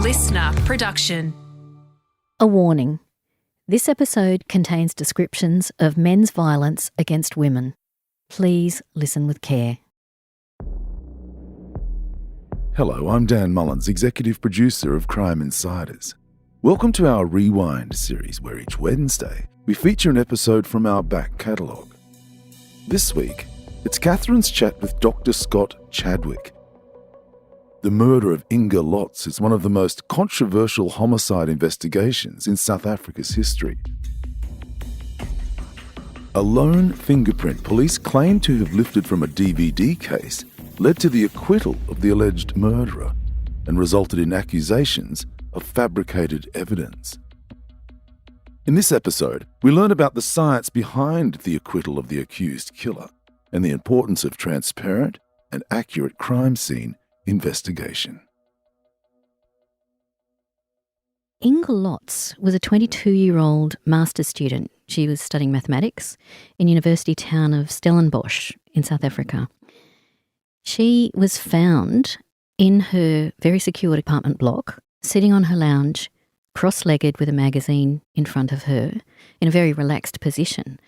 LiSTNR production. A warning. This episode contains descriptions of men's violence against women. Please listen with care. Hello, I'm Dan Mullins, executive producer of Crime Insiders. Welcome to our Rewind series, where each Wednesday we feature an episode from our back catalogue. This week, it's Kathryn's chat with Dr. Scott Chadwick. The murder of Inge Lotz is one of the most controversial homicide investigations in South Africa's history. A lone fingerprint police claim to have lifted from a DVD case led to the acquittal of the alleged murderer and resulted in accusations of fabricated evidence. In this episode, we learn about the science behind the acquittal of the accused killer and the importance of transparent and accurate crime scene investigation. Inge Lotz was a 22-year-old master's student. She was studying mathematics in university town of Stellenbosch in South Africa. She was found in her very secured apartment block, sitting on her lounge, cross-legged with a magazine in front of her, in a very relaxed position.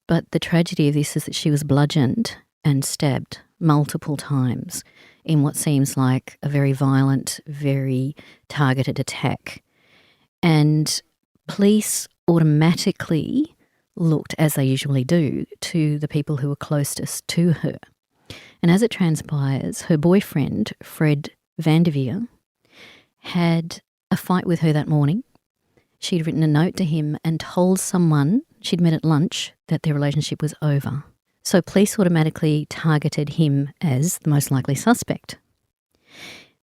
But the tragedy of this is that she was bludgeoned and stabbed multiple times in what seems like a very violent, very targeted attack. And police automatically looked, as they usually do, to the people who were closest to her. And as it transpires, her boyfriend, Fred Vanderveer, had a fight with her that morning. She'd written a note to him and told someone she'd met at lunch that their relationship was over. So police automatically targeted him as the most likely suspect.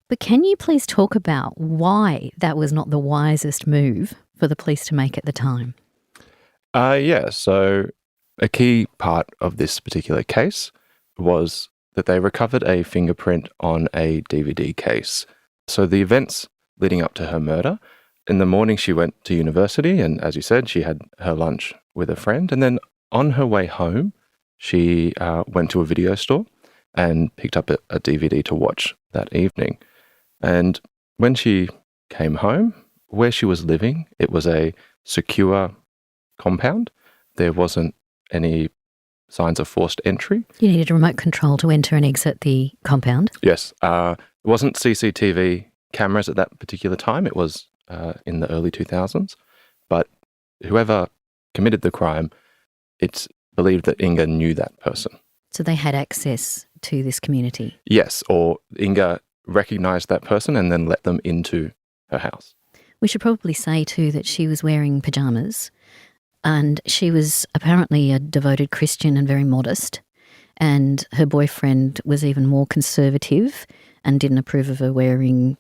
But can you please talk about why that was not the wisest move for the police to make at the time? So a key part of this particular case was that they recovered a fingerprint on a DVD case. So the events leading up to her murder, in the morning she went to university and, as you said, she had her lunch with a friend. And then on her way home, she went to a video store and picked up a DVD to watch that evening. And when she came home, where she was living, it was a secure compound. There wasn't any signs of forced entry. You needed a remote control to enter and exit the compound? Yes. It wasn't CCTV cameras at that particular time. It was in the early 2000s. But whoever committed the crime, it's believed that Inge knew that person. So they had access to this community? Yes, or Inge recognised that person and then let them into her house. We should probably say too that she was wearing pyjamas and she was apparently a devoted Christian and very modest, and her boyfriend was even more conservative and didn't approve of her wearing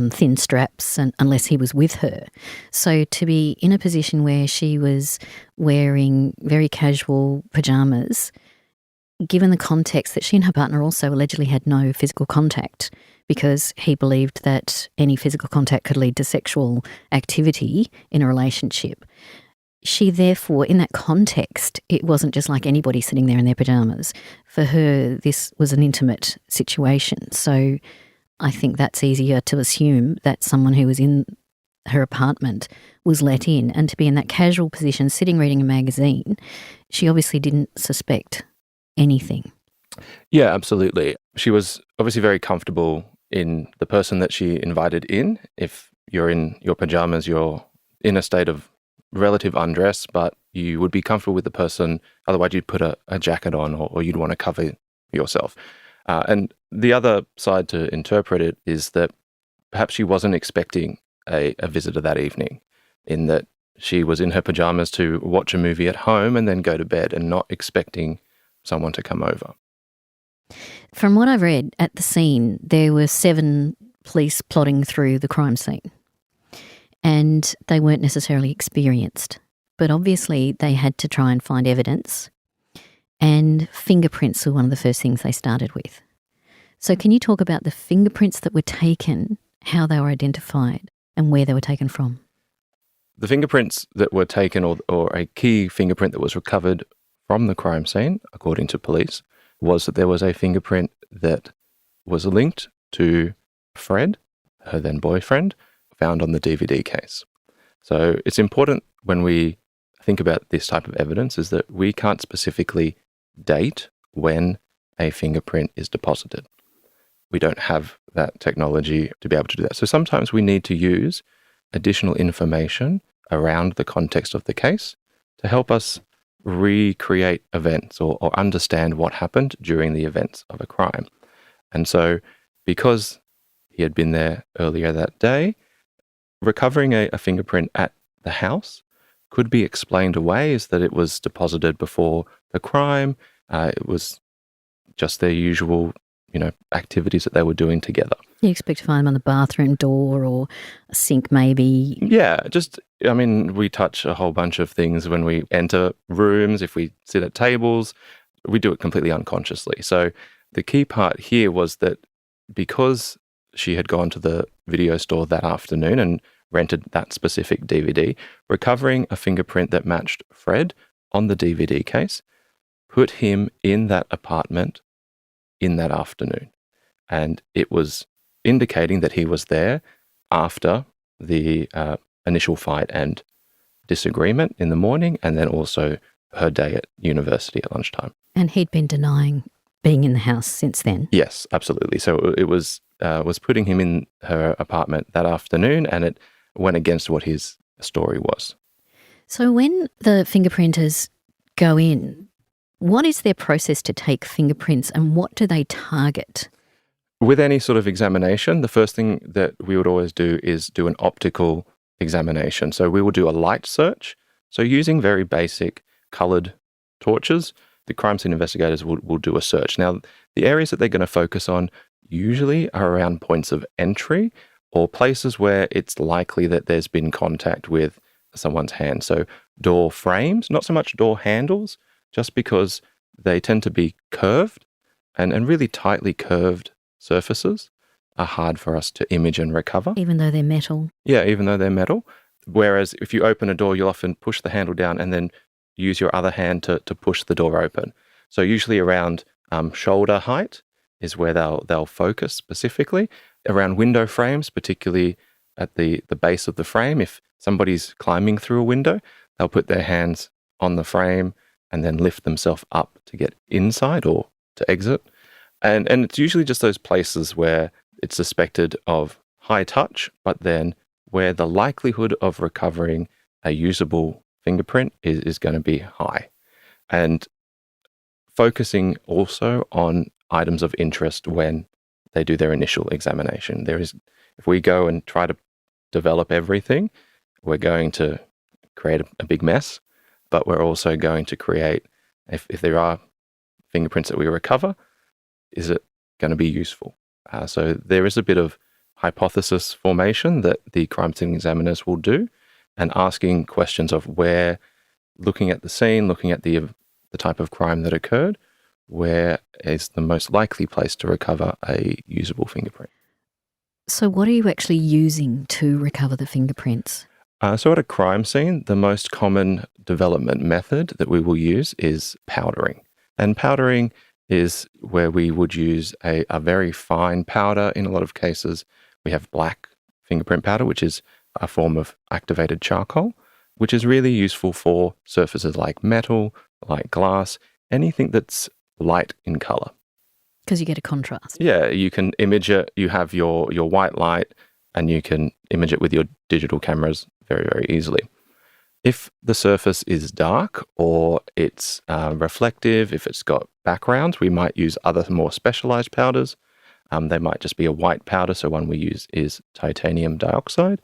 thin straps unless he was with her. So to be in a position where she was wearing very casual pyjamas, given the context that she and her partner also allegedly had no physical contact because he believed that any physical contact could lead to sexual activity in a relationship, she therefore, in that context, it wasn't just like anybody sitting there in their pyjamas. For her, this was an intimate situation. So I think that's easier to assume that someone who was in her apartment was let in, and to be in that casual position, sitting reading a magazine, she obviously didn't suspect anything. Yeah, absolutely. She was obviously very comfortable in the person that she invited in. If you're in your pajamas, you're in a state of relative undress, but you would be comfortable with the person. Otherwise, you'd put a jacket on or you'd want to cover yourself. And the other side to interpret it is that perhaps she wasn't expecting a visitor that evening, in that she was in her pajamas to watch a movie at home and then go to bed and not expecting someone to come over. From what I've read at the scene, there were 7 police plodding through the crime scene, and they weren't necessarily experienced, but obviously they had to try and find evidence, and fingerprints were one of the first things they started with. So can you talk about the fingerprints that were taken, how they were identified, and where they were taken from? The fingerprints that were taken, or a key fingerprint that was recovered from the crime scene, according to police, was that there was a fingerprint that was linked to Fred, her then boyfriend, found on the DVD case. So it's important when we think about this type of evidence is that we can't specifically date when a fingerprint is deposited. We don't have that technology to be able to do that. So sometimes we need to use additional information around the context of the case to help us recreate events or understand what happened during the events of a crime. And so because he had been there earlier that day, recovering a fingerprint at the house could be explained away as that it was deposited before the crime. It was just their usual, activities that they were doing together. You expect to find them on the bathroom door or a sink maybe? Yeah, we touch a whole bunch of things when we enter rooms, if we sit at tables, we do it completely unconsciously. So the key part here was that because she had gone to the video store that afternoon and rented that specific DVD, recovering a fingerprint that matched Fred on the DVD case put him in that apartment in that afternoon. And it was indicating that he was there after the initial fight and disagreement in the morning, and then also her day at university at lunchtime. And he'd been denying being in the house since then? Yes, absolutely. So it was putting him in her apartment that afternoon, and it went against what his story was. So when the fingerprinters go in, what is their process to take fingerprints and what do they target? With any sort of examination, the first thing that we would always do is do an optical examination. So we will do a light search. So using very basic coloured torches, the crime scene investigators will do a search. Now, the areas that they're going to focus on usually are around points of entry or places where it's likely that there's been contact with someone's hand. So door frames, not so much door handles, just because they tend to be curved and really tightly curved surfaces are hard for us to image and recover. Even though they're metal? Yeah, even though they're metal. Whereas if you open a door, you'll often push the handle down and then use your other hand to push the door open. So usually around shoulder height is where they'll focus specifically. Around window frames, particularly at the base of the frame, if somebody's climbing through a window, they'll put their hands on the frame and then lift themselves up to get inside or to exit. And it's usually just those places where it's suspected of high touch, but then where the likelihood of recovering a usable fingerprint is going to be high. And focusing also on items of interest when they do their initial examination. If we go and try to develop everything, we're going to create a big mess, but we're also going to create, if there are fingerprints that we recover, is it going to be useful? So there is a bit of hypothesis formation that the crime scene examiners will do, and asking questions of where, looking at the scene, looking at the type of crime that occurred, where is the most likely place to recover a usable fingerprint. So what are you actually using to recover the fingerprints? So at a crime scene, the most common development method that we will use is powdering. And powdering is where we would use a very fine powder. In a lot of cases, we have black fingerprint powder, which is a form of activated charcoal, which is really useful for surfaces like metal, like glass, anything that's light in color. Because you get a contrast. Yeah, you can image it. You have your white light, and you can image it with your digital cameras very, very easily. If the surface is dark or it's reflective, if it's got backgrounds, we might use other more specialized powders. They might just be a white powder, so one we use is titanium dioxide,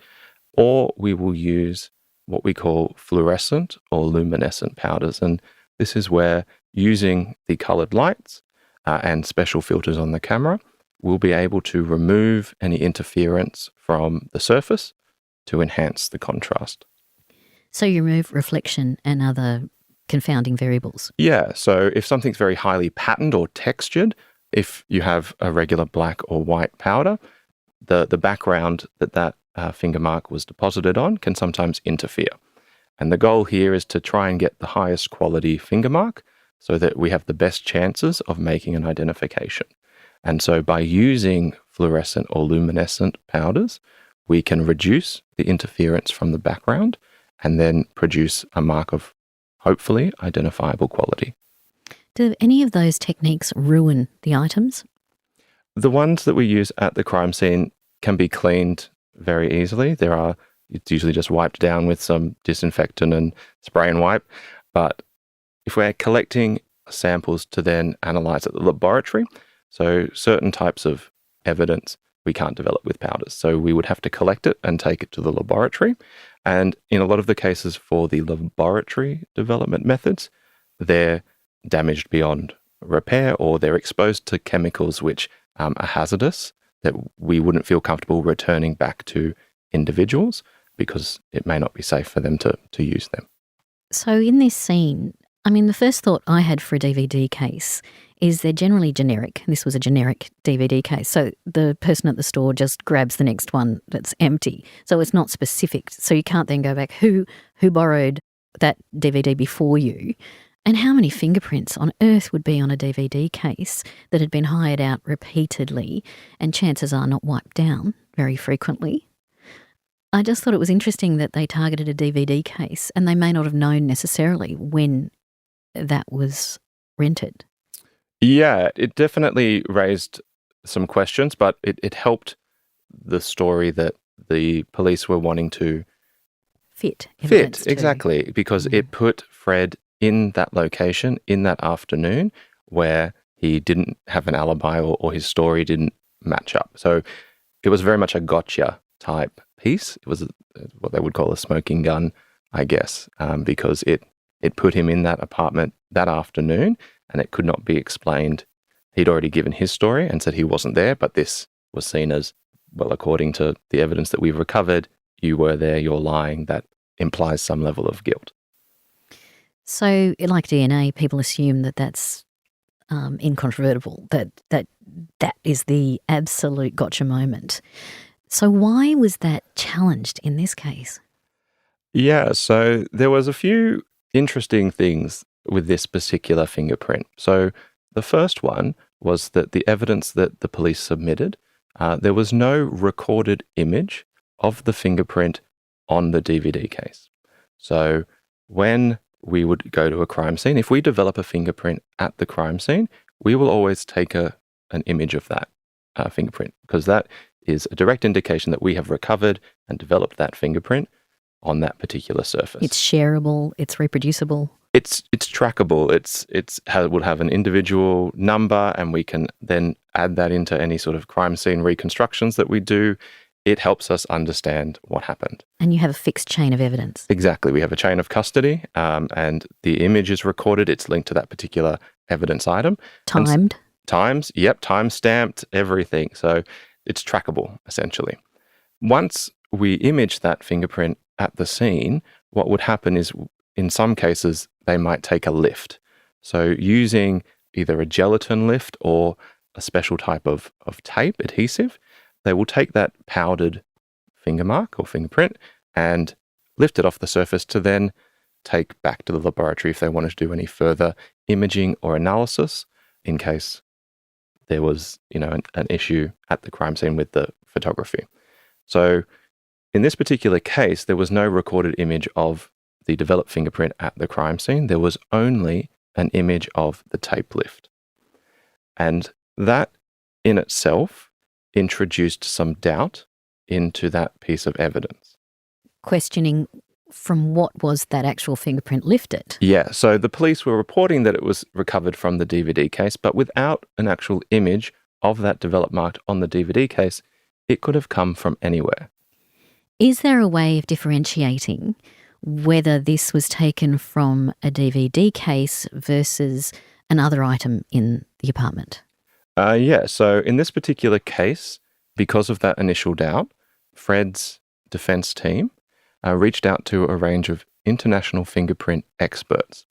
or we will use what we call fluorescent or luminescent powders. And this is where, using the colored lights and special filters on the camera, we'll be able to remove any interference from the surface to enhance the contrast. So you remove reflection and other confounding variables. Yeah, so if something's very highly patterned or textured, if you have a regular black or white powder, the background that finger mark was deposited on can sometimes interfere. And the goal here is to try and get the highest quality finger mark so that we have the best chances of making an identification. And so by using fluorescent or luminescent powders, we can reduce the interference from the background and then produce a mark of hopefully identifiable quality. Do any of those techniques ruin the items? The ones that we use at the crime scene can be cleaned very easily. It's usually just wiped down with some disinfectant and spray and wipe. But if we're collecting samples to then analyze at the laboratory, so certain types of evidence we can't develop with powders. So we would have to collect it and take it to the laboratory. And in a lot of the cases for the laboratory development methods, they're damaged beyond repair, or they're exposed to chemicals which are hazardous that we wouldn't feel comfortable returning back to individuals because it may not be safe for them to use them. So in this scene, I mean, the first thought I had for a DVD case is they're generally generic. This was a generic DVD case. So the person at the store just grabs the next one that's empty. So it's not specific. So you can't then go back, who borrowed that DVD before you? And how many fingerprints on earth would be on a DVD case that had been hired out repeatedly and chances are not wiped down very frequently? I just thought it was interesting that they targeted a DVD case and they may not have known necessarily when that was rented. Yeah, it definitely raised some questions, but it helped the story that the police were wanting to fit, exactly, because it put Fred in that location, in that afternoon, where he didn't have an alibi or his story didn't match up. So it was very much a gotcha type piece. It was what they would call a smoking gun, I guess, because it put him in that apartment that afternoon and it could not be explained. He'd already given his story and said he wasn't there, but this was seen as, well, according to the evidence that we've recovered, you were there, you're lying. That implies some level of guilt. So, like DNA, people assume that that's incontrovertible, that is the absolute gotcha moment. So why was that challenged in this case? Yeah, so there was a few interesting things with this particular fingerprint. So the first one was that the evidence that the police submitted, there was no recorded image of the fingerprint on the DVD case. So when we would go to a crime scene, if we develop a fingerprint at the crime scene, we will always take an image of that fingerprint, because that is a direct indication that we have recovered and developed that fingerprint on that particular surface. It's shareable, it's reproducible. It's trackable. It will have an individual number, and we can then add that into any sort of crime scene reconstructions that we do. It helps us understand what happened. And you have a fixed chain of evidence. Exactly. We have a chain of custody, and the image is recorded. It's linked to that particular evidence item. Timed. Time stamped, everything. So it's trackable, essentially. Once we image that fingerprint at the scene, what would happen is, in some cases, they might take a lift. So using either a gelatin lift or a special type of tape, adhesive, they will take that powdered finger mark or fingerprint and lift it off the surface to then take back to the laboratory if they wanted to do any further imaging or analysis in case there was, an issue at the crime scene with the photography. So in this particular case, there was no recorded image of the developed fingerprint at the crime scene. There was only an image of the tape lift. And that in itself introduced some doubt into that piece of evidence. Questioning from what was that actual fingerprint lifted? Yeah, so the police were reporting that it was recovered from the DVD case, but without an actual image of that developed mark on the DVD case, it could have come from anywhere. Is there a way of differentiating whether this was taken from a DVD case versus another item in the apartment? Yeah, so in this particular case, because of that initial doubt, Fred's defense team reached out to a range of international fingerprint experts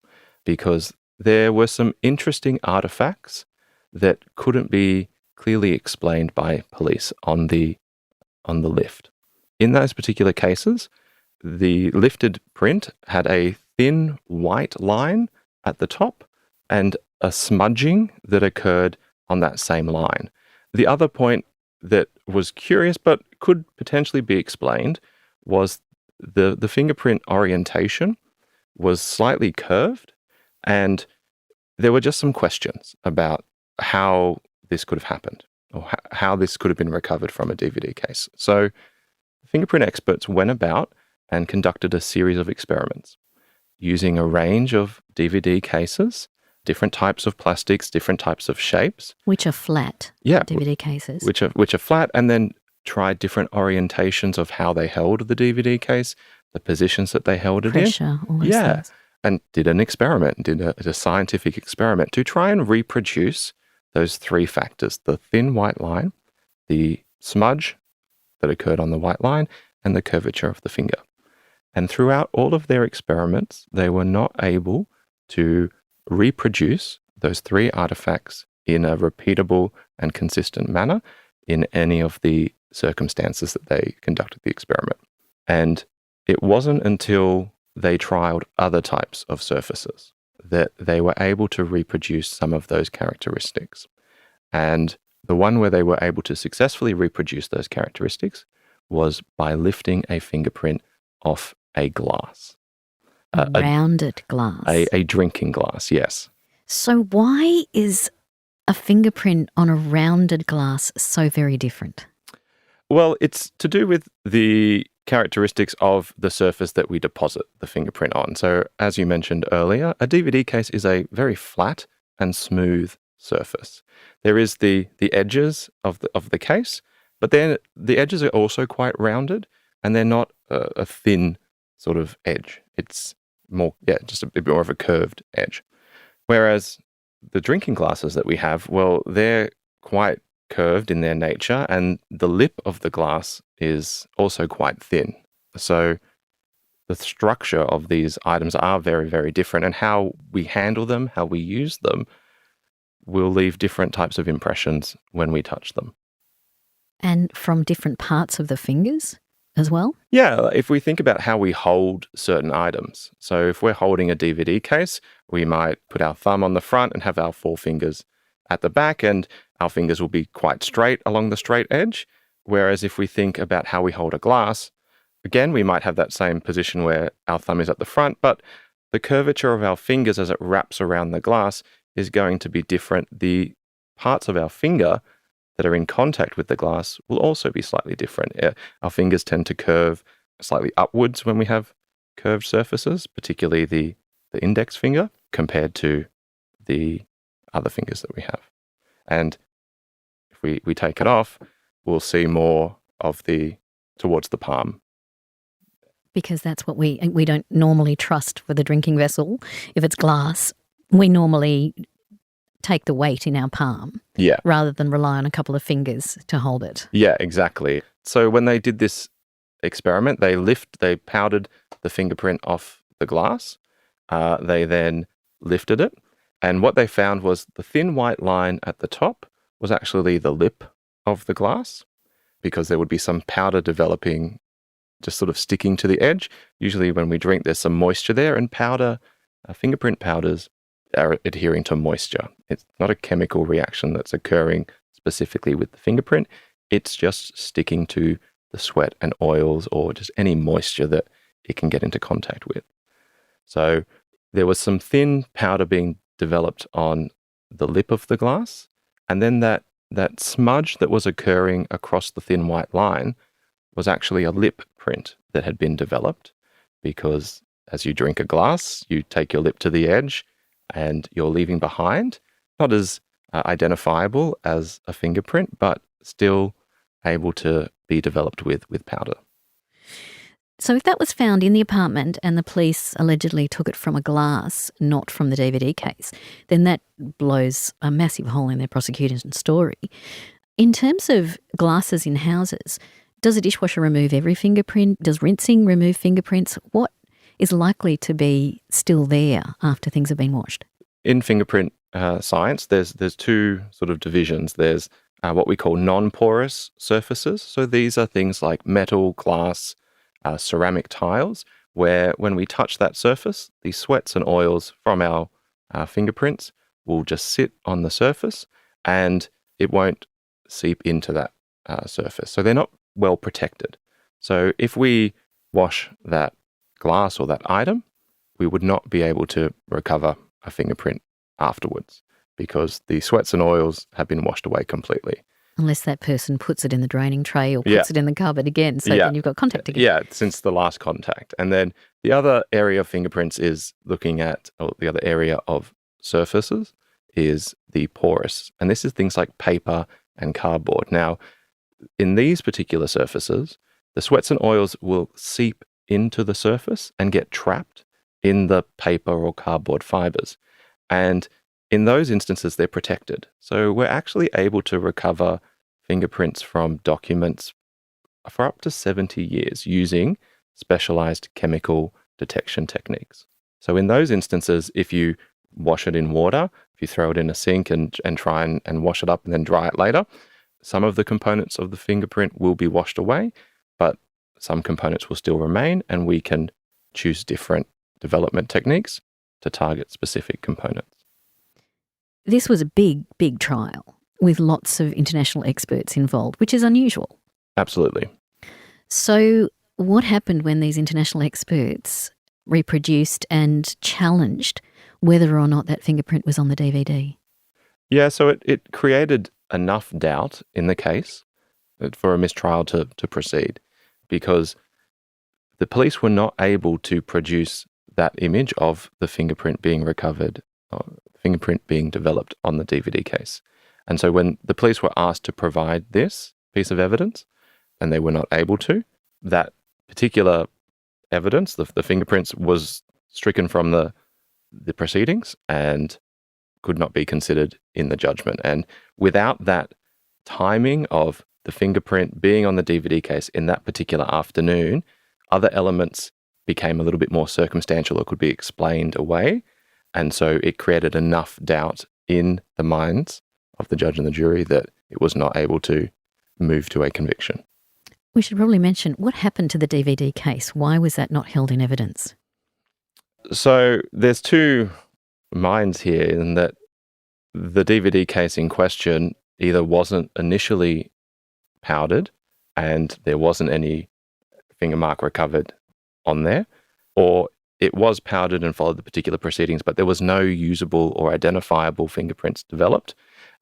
because there were some interesting artifacts that couldn't be clearly explained by police on the lift. In those particular cases, the lifted print had a thin white line at the top and a smudging that occurred on that same line. The other point that was curious but could potentially be explained was the fingerprint orientation was slightly curved, and there were just some questions about how this could have happened or how this could have been recovered from a DVD case. So fingerprint experts went about and conducted a series of experiments using a range of DVD cases, different types of plastics, different types of shapes. Which are flat Yeah. DVD cases. Which are flat, and then tried different orientations of how they held the DVD case, the positions that they held it in. Pressure, all those Yeah. things. And did an experiment, did a scientific experiment to try and reproduce those three factors: the thin white line, the smudge that occurred on the white line, and the curvature of the finger. And throughout all of their experiments, they were not able to reproduce those three artifacts in a repeatable and consistent manner in any of the circumstances that they conducted the experiment. And it wasn't until they trialed other types of surfaces that they were able to reproduce some of those characteristics. And the one where they were able to successfully reproduce those characteristics was by lifting a fingerprint off a glass. A rounded glass. A drinking glass, yes. So why is a fingerprint on a rounded glass so very different? Well, it's to do with the characteristics of the surface that we deposit the fingerprint on. So as you mentioned earlier, a DVD case is a very flat and smooth surface. There is the edges of the case, but then the edges are also quite rounded, and they're not a thin sort of edge. It's more, just a bit more of a curved edge. Whereas the drinking glasses that we have, well, they're quite curved in their nature, and the lip of the glass is also quite thin. So the structure of these items are very, very different, and how we handle them, how we use them, will leave different types of impressions when we touch them. And from different parts of the fingers as well? Yeah, if we think about how we hold certain items. So if we're holding a DVD case, we might put our thumb on the front and have our four fingers at the back, and our fingers will be quite straight along the straight edge. Whereas if we think about how we hold a glass, again, we might have that same position where our thumb is at the front, but the curvature of our fingers as it wraps around the glass is going to be different. The parts of our finger that are in contact with the glass will also be slightly different. Our fingers tend to curve slightly upwards when we have curved surfaces, particularly the index finger, compared to the other fingers that we have. And if we take it off, we'll see more of towards the palm. Because that's what we don't normally trust with a drinking vessel. If it's glass, we normally take the weight in our palm, rather than rely on a couple of fingers to hold it. Yeah, exactly. So when they did this experiment, they powdered the fingerprint off the glass. They then lifted it, and what they found was the thin white line at the top was actually the lip of the glass, because there would be some powder developing, just sort of sticking to the edge. Usually when we drink, there's some moisture there, and fingerprint powders are adhering to moisture. It's not a chemical reaction that's occurring specifically with the fingerprint. It's just sticking to the sweat and oils or just any moisture that it can get into contact with. So there was some thin powder being developed on the lip of the glass, and then that smudge that was occurring across the thin white line was actually a lip print that had been developed, because as you drink a glass, you take your lip to the edge, and you're leaving behind, not as identifiable as a fingerprint, but still able to be developed with powder. So if that was found in the apartment and the police allegedly took it from a glass, not from the DVD case, then that blows a massive hole in their prosecution story. In terms of glasses in houses, does a dishwasher remove every fingerprint? Does rinsing remove fingerprints? What is likely to be still there after things have been washed? In fingerprint science, there's two sort of divisions. There's what we call non-porous surfaces. So these are things like metal, glass, ceramic tiles, where when we touch that surface, the sweats and oils from our fingerprints will just sit on the surface, and it won't seep into that surface. So they're not well protected. So if we wash that glass or that item, we would not be able to recover a fingerprint afterwards because the sweats and oils have been washed away completely. Unless that person puts it in the draining tray or puts it in the cupboard again, so then you've got contact again. Yeah, since the last contact. And then the other area of fingerprints is looking at, or the other area of surfaces is the porous. And this is things like paper and cardboard. Now, in these particular surfaces, the sweats and oils will seep into the surface and get trapped in the paper or cardboard fibers. And in those instances, they're protected. So we're actually able to recover fingerprints from documents for up to 70 years using specialized chemical detection techniques. So in those instances, if you wash it in water, if you throw it in a sink and try and wash it up and then dry it later, some of the components of the fingerprint will be washed away, but some components will still remain, and we can choose different development techniques to target specific components. This was a big, big trial with lots of international experts involved, which is unusual. Absolutely. So what happened when these international experts reproduced and challenged whether or not that fingerprint was on the DVD? Yeah, so it created enough doubt in the case for a mistrial to proceed, because the police were not able to produce that image of the fingerprint being recovered, or fingerprint being developed on the DVD case. And so when the police were asked to provide this piece of evidence and they were not able to, that particular evidence, the fingerprints, was stricken from the proceedings and could not be considered in the judgment. And without that timing of the fingerprint being on the DVD case in that particular afternoon, other elements became a little bit more circumstantial or could be explained away. And so it created enough doubt in the minds of the judge and the jury that it was not able to move to a conviction. We should probably mention what happened to the DVD case. Why was that not held in evidence? So there's two minds here in that the DVD case in question either wasn't initially powdered and there wasn't any finger mark recovered on there, or it was powdered and followed the particular proceedings, but there was no usable or identifiable fingerprints developed,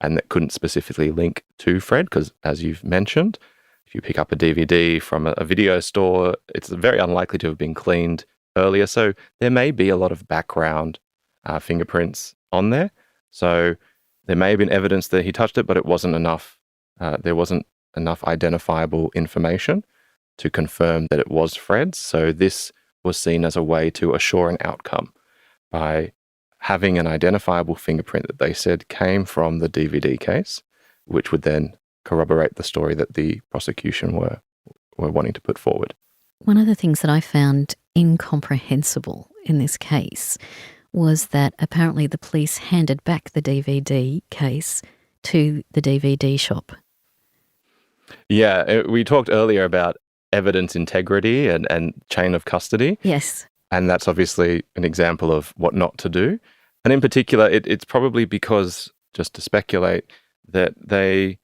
and that couldn't specifically link to Fred, because as you've mentioned, if you pick up a DVD from a video store, it's very unlikely to have been cleaned earlier. So there may be a lot of background fingerprints on there. So there may have been evidence that he touched it, but it wasn't enough. There wasn't enough identifiable information to confirm that it was Fred's. So this was seen as a way to assure an outcome by having an identifiable fingerprint that they said came from the DVD case, which would then corroborate the story that the prosecution were wanting to put forward. One of the things that I found incomprehensible in this case was that apparently the police handed back the DVD case to the DVD shop. Yeah, we talked earlier about evidence integrity and chain of custody. Yes. And that's obviously an example of what not to do. And in particular, it's probably because, just to speculate, that they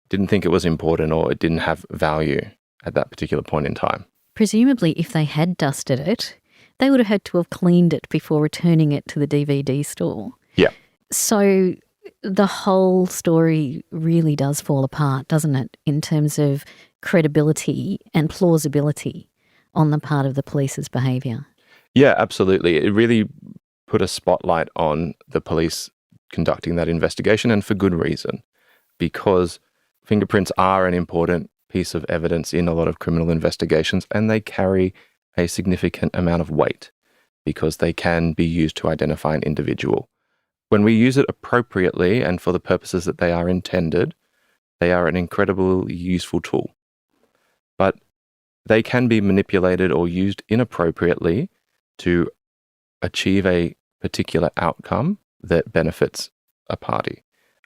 didn't think it was important or it didn't have value at that particular point in time. Presumably, if they had dusted it, they would have had to have cleaned it before returning it to the DVD store. Yeah. So the whole story really does fall apart, doesn't it, in terms of credibility and plausibility on the part of the police's behaviour? Yeah, absolutely. It really put a spotlight on the police conducting that investigation, and for good reason, because fingerprints are an important piece of evidence in a lot of criminal investigations, and they carry a significant amount of weight because they can be used to identify an individual. When we use it appropriately and for the purposes that they are intended, they are an incredibly useful tool. But they can be manipulated or used inappropriately to achieve a particular outcome that benefits a party.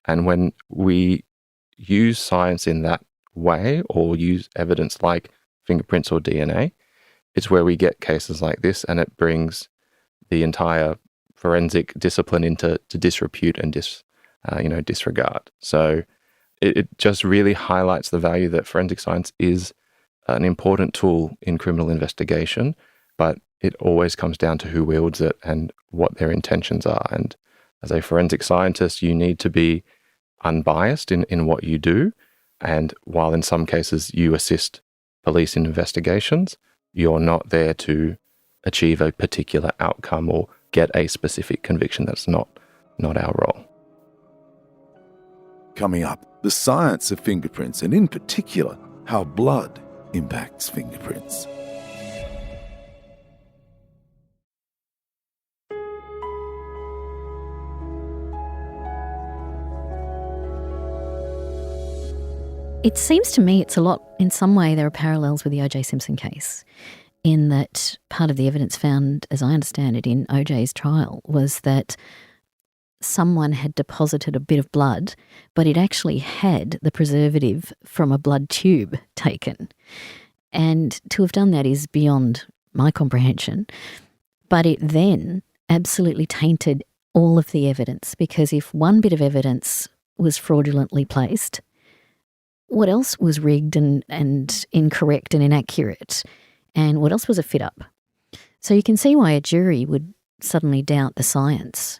And when we use science in that way or use evidence like fingerprints or DNA, it's where we get cases like this, and it brings the entire forensic discipline into disrepute and disregard. So it just really highlights the value that forensic science is an important tool in criminal investigation, but it always comes down to who wields it and what their intentions are. And as a forensic scientist, you need to be unbiased in what you do. And while in some cases you assist police in investigations, you're not there to achieve a particular outcome or get a specific conviction. That's not our role. Coming up, the science of fingerprints, and in particular, how blood impacts fingerprints. It seems to me it's a lot, in some way, there are parallels with the O.J. Simpson case, in that part of the evidence found, as I understand it, in O.J.'s trial was that someone had deposited a bit of blood, but it actually had the preservative from a blood tube taken. And to have done that is beyond my comprehension. But it then absolutely tainted all of the evidence, because if one bit of evidence was fraudulently placed, what else was rigged and incorrect and inaccurate? And what else was a fit-up? So you can see why a jury would suddenly doubt the science.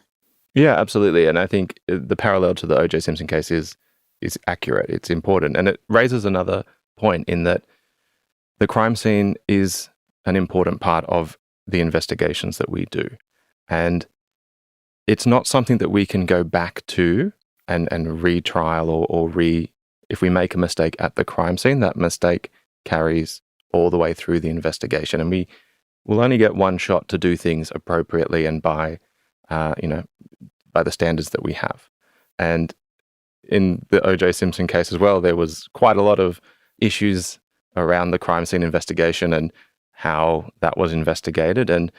Yeah, absolutely. And I think the parallel to the O.J. Simpson case is accurate. It's important. And it raises another point in that the crime scene is an important part of the investigations that we do. And it's not something that we can go back to and retrial or if we make a mistake at the crime scene, that mistake carries all the way through the investigation. And we will only get one shot to do things appropriately and by the standards that we have. And in the O.J. Simpson case as well, there was quite a lot of issues around the crime scene investigation and how that was investigated. And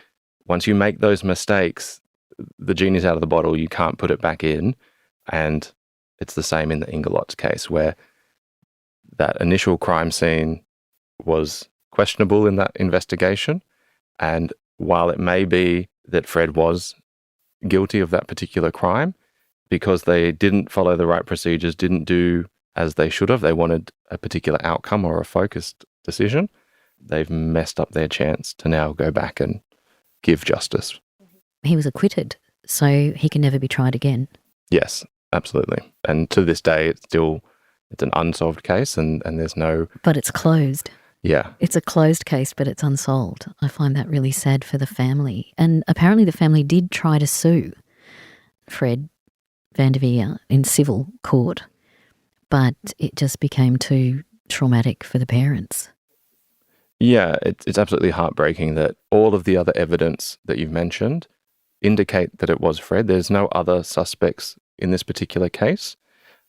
once you make those mistakes, the genie's out of the bottle, you can't put it back in. And it's the same in the Inge Lotz case, where that initial crime scene was questionable in that investigation. And while it may be that Fred was guilty of that particular crime, because they didn't follow the right procedures, didn't do as they should have, they wanted a particular outcome or a focused decision, they've messed up their chance to now go back and give justice. He was acquitted, so he can never be tried again. Yes, absolutely. And to this day, it's an unsolved case and there's no... But it's closed. Yeah. It's a closed case, but it's unsolved. I find that really sad for the family. And apparently the family did try to sue Fred Vanderveer in civil court, but it just became too traumatic for the parents. Yeah, it's absolutely heartbreaking that all of the other evidence that you've mentioned indicate that it was Fred. There's no other suspects in this particular case,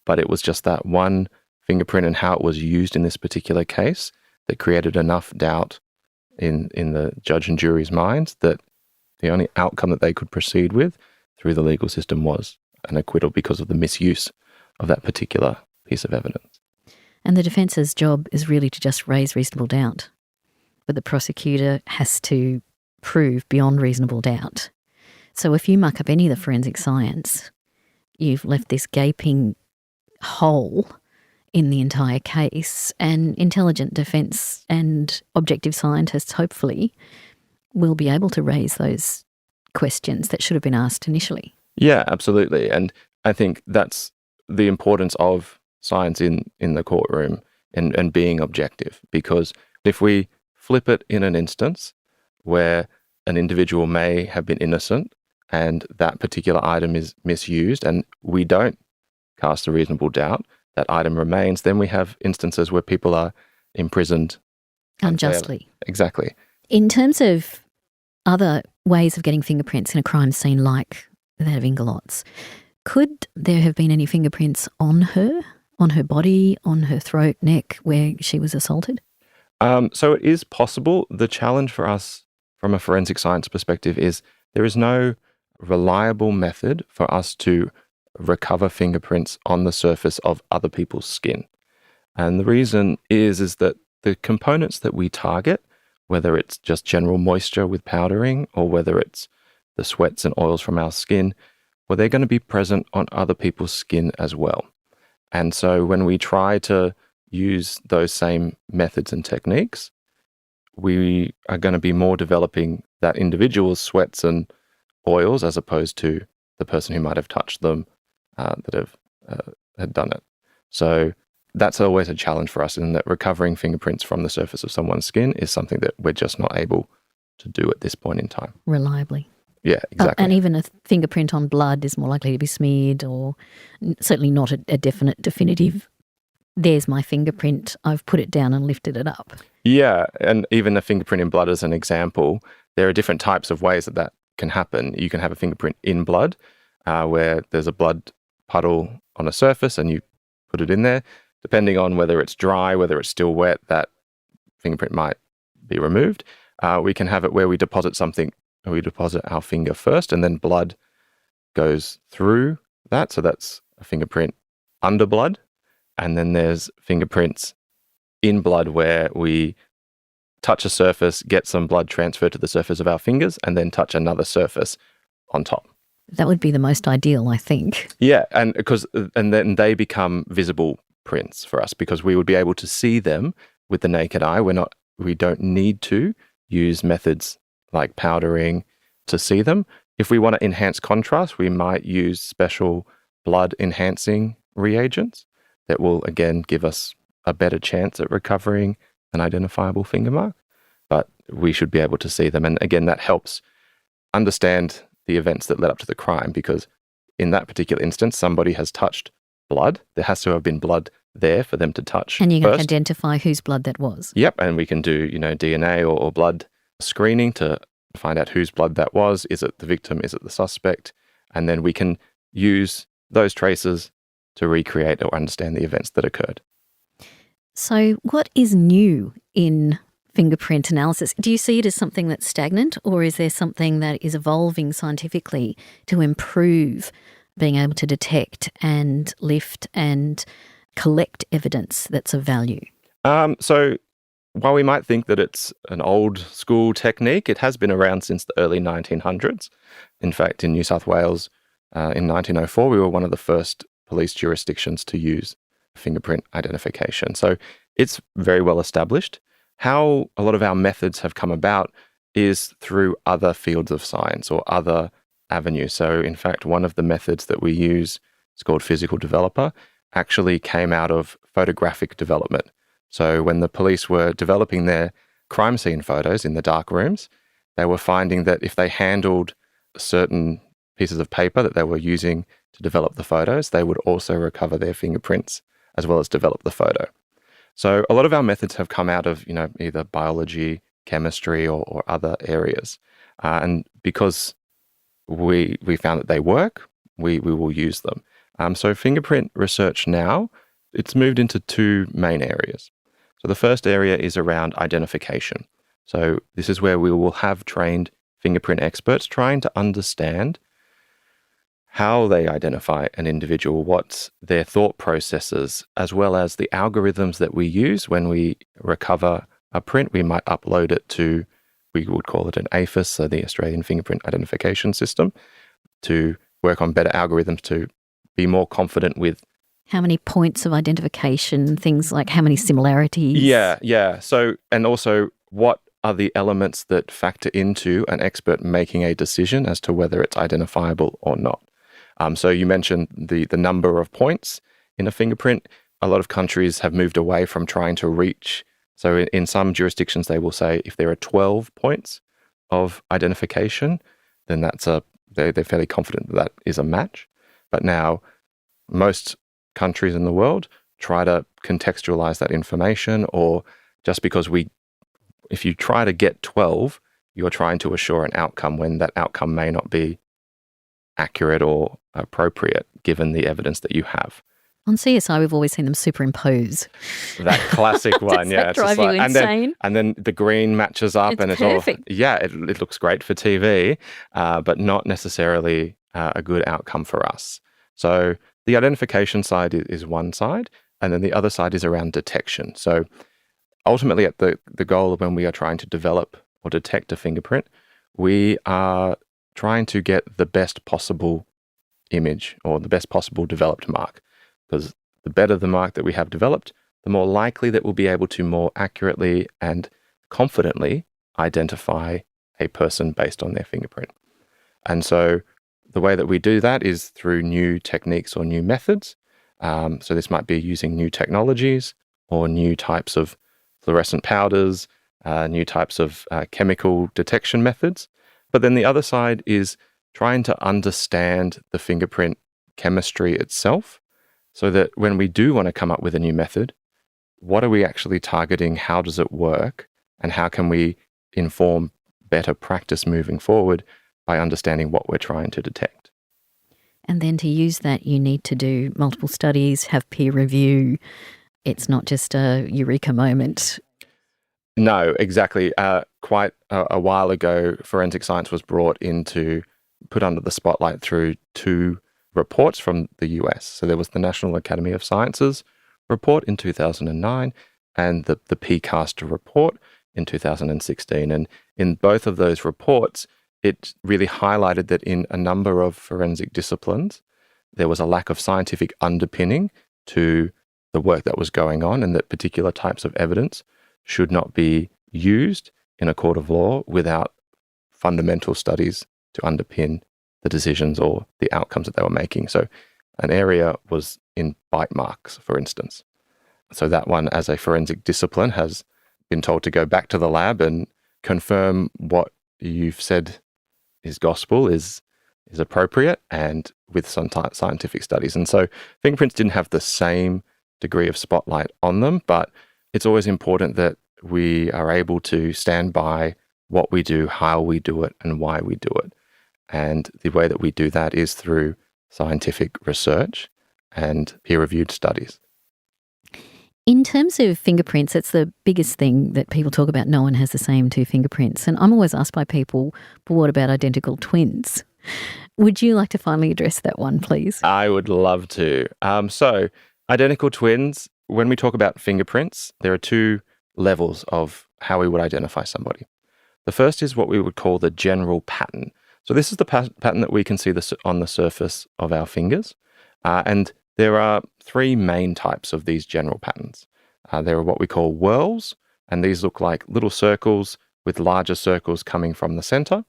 but it was just that one fingerprint and how it was used in this particular case that created enough doubt in the judge and jury's minds that the only outcome that they could proceed with through the legal system was an acquittal because of the misuse of that particular piece of evidence. And the defence's job is really to just raise reasonable doubt, but the prosecutor has to prove beyond reasonable doubt. So if you muck up any of the forensic science, you've left this gaping hole in the entire case, and intelligent defence and objective scientists hopefully will be able to raise those questions that should have been asked initially. Yeah, absolutely. And I think that's the importance of science in the courtroom and being objective, because if we flip it in an instance where an individual may have been innocent and that particular item is misused and we don't cast a reasonable doubt, that item remains, then we have instances where people are imprisoned unjustly. Exactly. In terms of other ways of getting fingerprints in a crime scene like that of Inge Lotz, could there have been any fingerprints on her body, on her throat, neck, where she was assaulted? So it is possible. The challenge for us from a forensic science perspective is there is no reliable method for us to recover fingerprints on the surface of other people's skin. And the reason is that the components that we target, whether it's just general moisture with powdering or whether it's the sweats and oils from our skin, well, they're going to be present on other people's skin as well. And so when we try to use those same methods and techniques, we are going to be more developing that individual's sweats and oils as opposed to the person who might have touched them that had done it. So that's always a challenge for us, in that recovering fingerprints from the surface of someone's skin is something that we're just not able to do at this point in time. Reliably. Yeah, exactly. And even a fingerprint on blood is more likely to be smeared, or certainly not a definite, definitive, there's my fingerprint, I've put it down and lifted it up. Yeah, and even a fingerprint in blood as an example, there are different types of ways that can happen. You can have a fingerprint in blood where there's a blood puddle on a surface and you put it in there. Depending on whether it's dry, whether it's still wet, that fingerprint might be removed. We can have it where we deposit something, we deposit our finger first and then blood goes through that. So that's a fingerprint under blood. And then there's fingerprints in blood where we touch a surface, get some blood transferred to the surface of our fingers, and then touch another surface on top. That would be the most ideal, I think. Yeah, and then they become visible prints for us because we would be able to see them with the naked eye. We don't need to use methods like powdering to see them. If we want to enhance contrast, we might use special blood enhancing reagents that will again give us a better chance at recovering an identifiable finger mark, but we should be able to see them. And again, that helps understand the events that led up to the crime, because in that particular instance, somebody has touched blood. There has to have been blood there for them to touch. And you can first identify whose blood that was. Yep, and we can do, DNA or blood screening to find out whose blood that was. Is it the victim? Is it the suspect? And then we can use those traces to recreate or understand the events that occurred. So what is new in fingerprint analysis? Do you see it as something that's stagnant, or is there something that is evolving scientifically to improve being able to detect and lift and collect evidence that's of value? So while we might think that it's an old school technique, it has been around since the early 1900s. In fact, in New South Wales in 1904, we were one of the first police jurisdictions to use fingerprint identification. So it's very well established. How a lot of our methods have come about is through other fields of science or other avenues. So in fact, one of the methods that we use, it's called physical developer, actually came out of photographic development. So when the police were developing their crime scene photos in the dark rooms, they were finding that if they handled certain pieces of paper that they were using to develop the photos, they would also recover their fingerprints as well as develop the photo. So a lot of our methods have come out of, either biology, chemistry, or other areas. And because we found that they work, we will use them. So fingerprint research now, it's moved into two main areas. So the first area is around identification. So this is where we will have trained fingerprint experts trying to understand how they identify an individual, what's their thought processes, as well as the algorithms that we use when we recover a print. We might upload it to, we would call it an AFIS, so the Australian Fingerprint Identification System, to work on better algorithms to be more confident with how many points of identification, things like how many similarities. Yeah. So, and also what are the elements that factor into an expert making a decision as to whether it's identifiable or not. So you mentioned the number of points in a fingerprint. A lot of countries have moved away from trying to reach. So in some jurisdictions, they will say if there are 12 points of identification, then they're fairly confident that is a match. But now most countries in the world try to contextualize that information, or just because if you try to get 12, you're trying to assure an outcome when that outcome may not be accurate or appropriate given the evidence that you have. On CSI, we've always seen them superimpose. That classic one, yeah. That drive you insane? And then the green matches up, It's and it's perfect. it looks great for TV, but not necessarily a good outcome for us. So the identification side is one side, and then the other side is around detection. So ultimately, at the goal of when we are trying to develop or detect a fingerprint, we are trying to get the best possible image or the best possible developed mark, because the better the mark that we have developed, the more likely that we'll be able to more accurately and confidently identify a person based on their fingerprint. And so the way that we do that is through new techniques or new methods. So this might be using new technologies or new types of fluorescent powders, new types of chemical detection methods. But then the other side is trying to understand the fingerprint chemistry itself so that when we do want to come up with a new method, what are we actually targeting? How does it work? And how can we inform better practice moving forward by understanding what we're trying to detect? And then to use that, you need to do multiple studies, have peer review. It's not just a eureka moment. No, exactly. Quite a while ago, forensic science was put under the spotlight through two reports from the US. So there was the National Academy of Sciences report in 2009 and the PCAST report in 2016. And in both of those reports, it really highlighted that in a number of forensic disciplines, there was a lack of scientific underpinning to the work that was going on, and that particular types of evidence should not be used in a court of law without fundamental studies to underpin the decisions or the outcomes that they were making. So an area was in bite marks, for instance. So that one, as a forensic discipline, has been told to go back to the lab and confirm what you've said is gospel, is appropriate, and with some scientific studies. And so fingerprints didn't have the same degree of spotlight on them, but it's always important that we are able to stand by what we do, how we do it, and why we do it. And the way that we do that is through scientific research and peer-reviewed studies. In terms of fingerprints, it's the biggest thing that people talk about. No one has the same two fingerprints. And I'm always asked by people, but what about identical twins? Would you like to finally address that one, please? I would love to. So identical twins, when we talk about fingerprints, there are two levels of how we would identify somebody. The first is what we would call the general pattern. So this is the pattern that we can see on the surface of our fingers. And there are three main types of these general patterns. There are what we call whorls, and these look like little circles with larger circles coming from the center.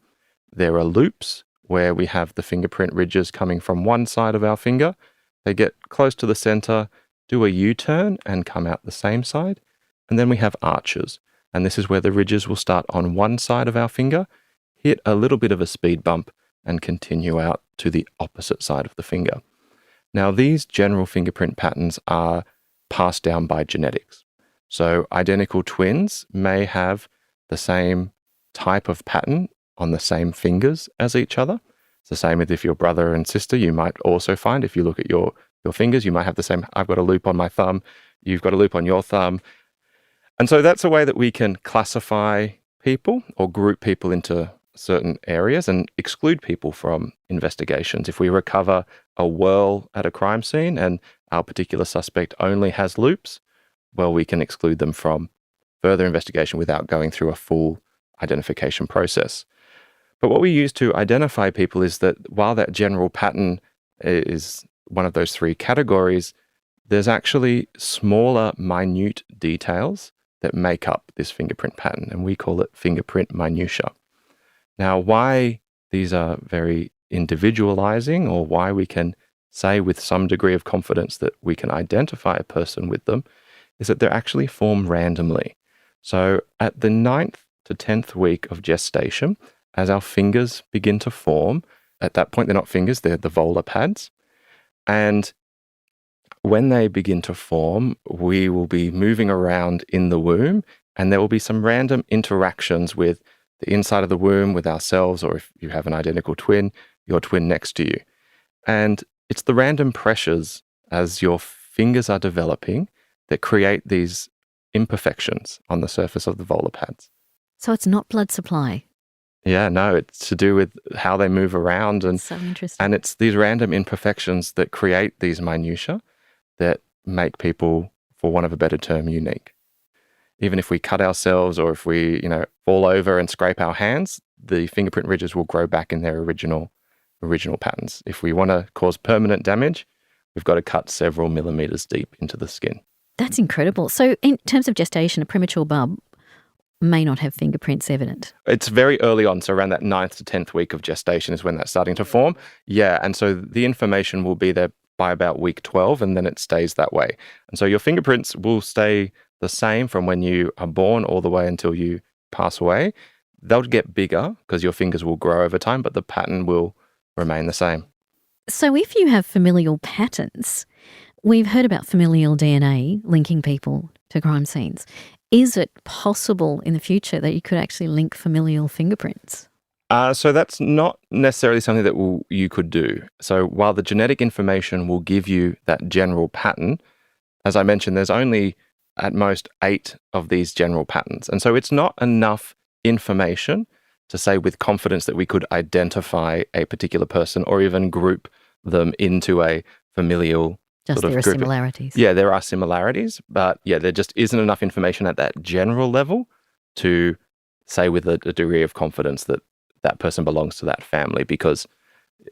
There are loops, where we have the fingerprint ridges coming from one side of our finger. They get close to the center, do a U-turn, and come out the same side. And then we have arches, and this is where the ridges will start on one side of our finger, hit a little bit of a speed bump, and continue out to the opposite side of the finger. Now, these general fingerprint patterns are passed down by genetics. So identical twins may have the same type of pattern on the same fingers as each other. It's the same as if you're brother and sister. You might also find, if you look at your fingers, you might have the same. I've got a loop on my thumb. You've got a loop on your thumb. And so that's a way that we can classify people or group people into certain areas and exclude people from investigations. If we recover a whorl at a crime scene and our particular suspect only has loops, well, we can exclude them from further investigation without going through a full identification process. But what we use to identify people is that while that general pattern is one of those three categories, there's actually smaller, minute details that make up this fingerprint pattern, and we call it fingerprint minutia. Now, why these are very individualizing, or why we can say with some degree of confidence that we can identify a person with them, is that they're actually formed randomly. So at the 9th to 10th week of gestation, as our fingers begin to form, at that point they're not fingers, they're the volar pads. And when they begin to form, we will be moving around in the womb, and there will be some random interactions with the inside of the womb, with ourselves, or if you have an identical twin, your twin next to you. And it's the random pressures as your fingers are developing that create these imperfections on the surface of the volar pads. So it's not blood supply. Yeah, no, it's to do with how they move around. And so interesting. And it's these random imperfections that create these minutiae that make people, for want of a better term, unique. Even if we cut ourselves or if we, fall over and scrape our hands, the fingerprint ridges will grow back in their original patterns. If we want to cause permanent damage, we've got to cut several millimetres deep into the skin. That's incredible. So in terms of gestation, a premature bub may not have fingerprints evident. It's very early on, so around that 9th to 10th week of gestation is when that's starting to form. Yeah, and so the information will be there by about week 12, and then it stays that way. And so your fingerprints will stay the same from when you are born all the way until you pass away. They'll get bigger because your fingers will grow over time, but the pattern will remain the same. So if you have familial patterns, we've heard about familial DNA linking people to crime scenes. Is it possible in the future that you could actually link familial fingerprints? So that's not necessarily something that you could do. So while the genetic information will give you that general pattern, as I mentioned, there's only at most 8 of these general patterns. And so it's not enough information to say with confidence that we could identify a particular person or even group them into a familial Just sort of there are grouping. similarities. Yeah, there are similarities, but yeah, there just isn't enough information at that general level to say with a degree of confidence that that person belongs to that family, because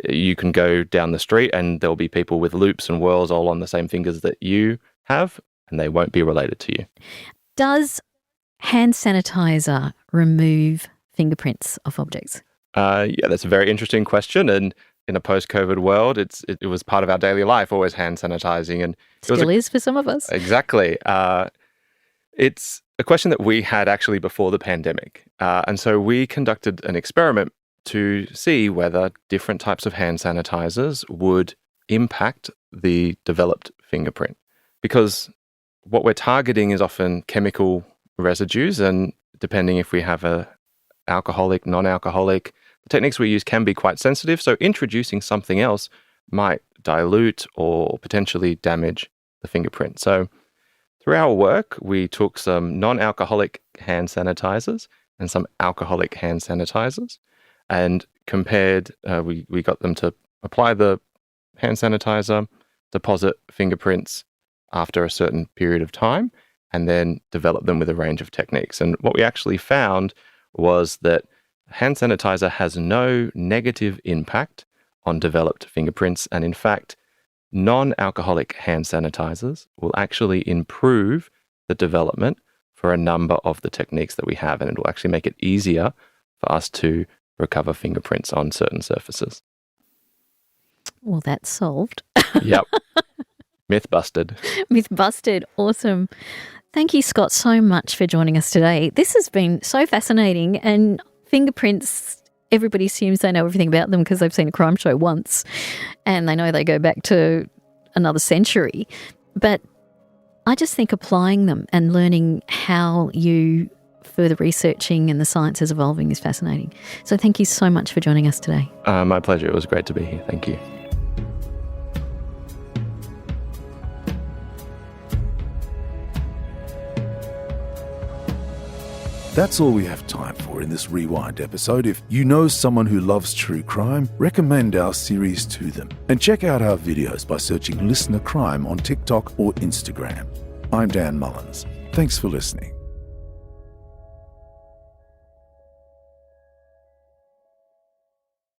you can go down the street and there'll be people with loops and whorls all on the same fingers that you have, and they won't be related to you. Does hand sanitizer remove fingerprints of objects? Yeah, that's a very interesting question. And in a post-COVID world, it was part of our daily life, always hand sanitizing. And Still is for some of us. Exactly. It's a question that we had actually before the pandemic. And so we conducted an experiment to see whether different types of hand sanitizers would impact the developed fingerprint. Because what we're targeting is often chemical residues, and depending if we have a alcoholic, non-alcoholic, the techniques we use can be quite sensitive. So introducing something else might dilute or potentially damage the fingerprint. So through our work, we took some non-alcoholic hand sanitizers and some alcoholic hand sanitizers and compared, we got them to apply the hand sanitizer, deposit fingerprints after a certain period of time, and then develop them with a range of techniques. And what we actually found was that hand sanitizer has no negative impact on developed fingerprints. And in fact, non-alcoholic hand sanitizers will actually improve the development for a number of the techniques that we have. And it will actually make it easier for us to recover fingerprints on certain surfaces. Well, that's solved. Yep. Myth busted. Myth busted. Awesome. Thank you, Scott, so much for joining us today. This has been so fascinating, and fingerprints, everybody assumes they know everything about them because they've seen a crime show once and they know they go back to another century. But I just think applying them and learning how you further researching and the science is evolving is fascinating. So thank you so much for joining us today. My pleasure. It was great to be here. Thank you. That's all we have time for in this Rewind episode. If you know someone who loves true crime, recommend our series to them. And check out our videos by searching LiSTNR Crime on TikTok or Instagram. I'm Dan Mullins. Thanks for listening.